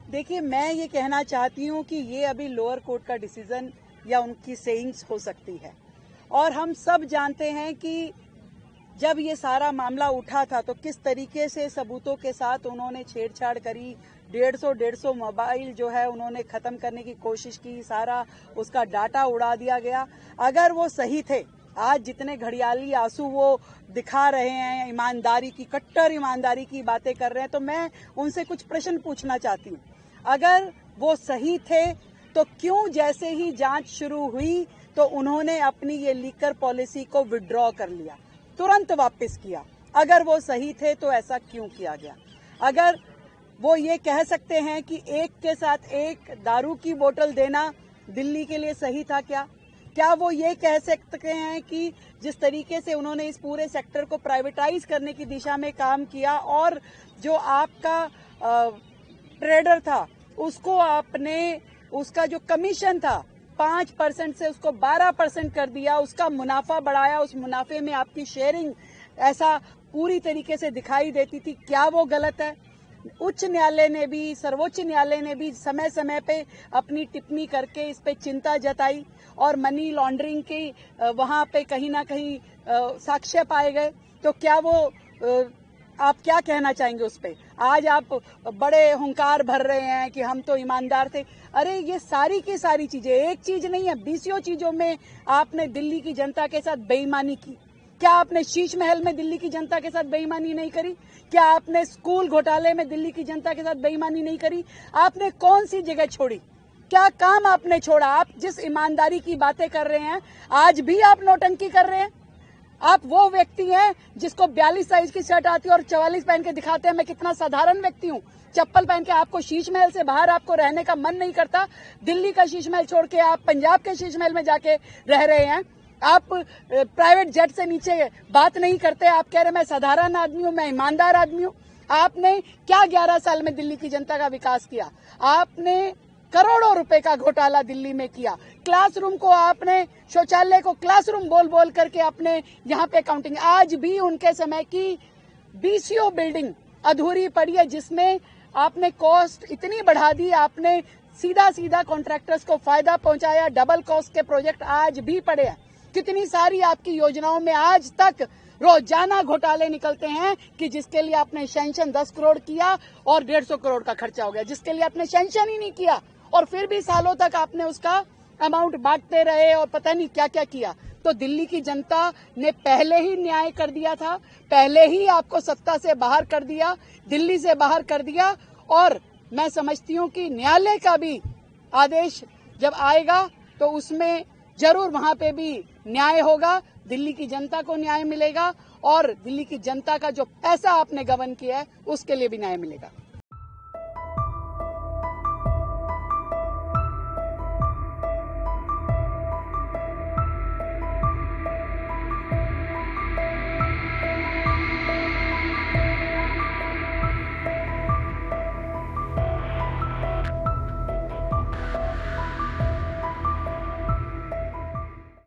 देखिए, मैं ये कहना चाहती हूँ कि ये अभी लोअर कोर्ट का डिसीजन या उनकी सेइंग्स हो सकती है। और हम सब जानते हैं कि जब ये सारा मामला उठा था तो किस तरीके से सबूतों के साथ उन्होंने छेड़छाड़ करी। 150 मोबाइल जो है उन्होंने ख़त्म करने की कोशिश की, सारा उसका डाटा उड़ा दिया गया। अगर वो सही थे, आज जितने घड़ियाली आंसू वो दिखा रहे हैं, ईमानदारी की, कट्टर ईमानदारी की बातें कर रहे हैं, तो मैं उनसे कुछ प्रश्न पूछना चाहती हूँ। अगर वो सही थे तो क्यों जैसे ही जांच शुरू हुई तो उन्होंने अपनी ये लीकर पॉलिसी को विड्रॉ कर लिया, तुरंत वापस किया? अगर वो सही थे तो ऐसा क्यों किया गया? अगर वो ये कह सकते हैं कि एक के साथ एक दारू की बोतल देना दिल्ली के लिए सही था क्या वो ये कह सकते हैं कि जिस तरीके से उन्होंने इस पूरे सेक्टर को प्राइवेटाइज करने की दिशा में काम किया और जो आपका ट्रेडर था उसको आपने, उसका जो कमीशन था 5% से उसको 12% कर दिया, उसका मुनाफा बढ़ाया, उस मुनाफे में आपकी शेयरिंग ऐसा पूरी तरीके से दिखाई देती थी, क्या वो गलत है? उच्च न्यायालय ने भी, सर्वोच्च न्यायालय ने भी समय समय पे अपनी टिप्पणी करके इस पे चिंता जताई और मनी लॉन्ड्रिंग की वहां पे कहीं ना कहीं साक्ष्य पाए गए। तो क्या वो आप क्या कहना चाहेंगे उस पे? आज आप बड़े हुंकार भर रहे हैं कि हम तो ईमानदार थे। अरे ये सारी की सारी चीजें, एक चीज नहीं है, 20 चीजों में आपने दिल्ली की जनता के साथ बेईमानी की। क्या आपने शीश महल में दिल्ली की जनता के साथ बेईमानी नहीं करी? क्या आपने स्कूल घोटाले में दिल्ली की जनता के साथ बेईमानी नहीं करी? आपने कौन सी जगह छोड़ी? क्या काम आपने छोड़ा? आप जिस ईमानदारी की बातें कर रहे हैं, आज भी आप नौटंकी कर रहे हैं। आप वो व्यक्ति हैं जिसको 42 साइज की शर्ट आती है और 44 पहन के दिखाते हैं मैं कितना साधारण व्यक्ति हूँ। चप्पल पहन के आपको शीश महल से बाहर आपको रहने का मन नहीं करता। दिल्ली का शीश महल छोड़ के आप पंजाब के शीश महल में जाके रह रहे हैं। आप प्राइवेट जेट से नीचे बात नहीं करते। आप कह रहे मैं साधारण आदमी हूँ, मैं ईमानदार आदमी हूँ। आपने क्या 11 साल में दिल्ली की जनता का विकास किया? आपने करोड़ों रुपए का घोटाला दिल्ली में किया। क्लासरूम को आपने, शौचालय को क्लासरूम बोल बोल करके अपने यहाँ पे काउंटिंग। आज भी उनके समय की बीसीओ बिल्डिंग अधूरी पड़ी है जिसमें आपने कॉस्ट इतनी बढ़ा दी, आपने सीधा सीधा कॉन्ट्रैक्टर्स को फायदा पहुंचाया। डबल कॉस्ट के प्रोजेक्ट आज भी पड़े हैं। कितनी सारी आपकी योजनाओं में आज तक रोजाना घोटाले निकलते हैं कि जिसके लिए आपने सैंक्शन 10 करोड़ किया और 150 करोड़ का खर्चा हो गया, जिसके लिए आपने सैंक्शन ही नहीं किया और फिर भी सालों तक आपने उसका अमाउंट बांटते रहे और पता नहीं क्या क्या किया। तो दिल्ली की जनता ने पहले ही न्याय कर दिया था, पहले ही आपको सत्ता से बाहर कर दिया, दिल्ली से बाहर कर दिया। और मैं समझती हूँ कि न्यायालय का भी आदेश जब आएगा तो उसमें जरूर वहां पे भी न्याय होगा, दिल्ली की जनता को न्याय मिलेगा और दिल्ली की जनता का जो पैसा आपने गबन किया है उसके लिए भी न्याय मिलेगा।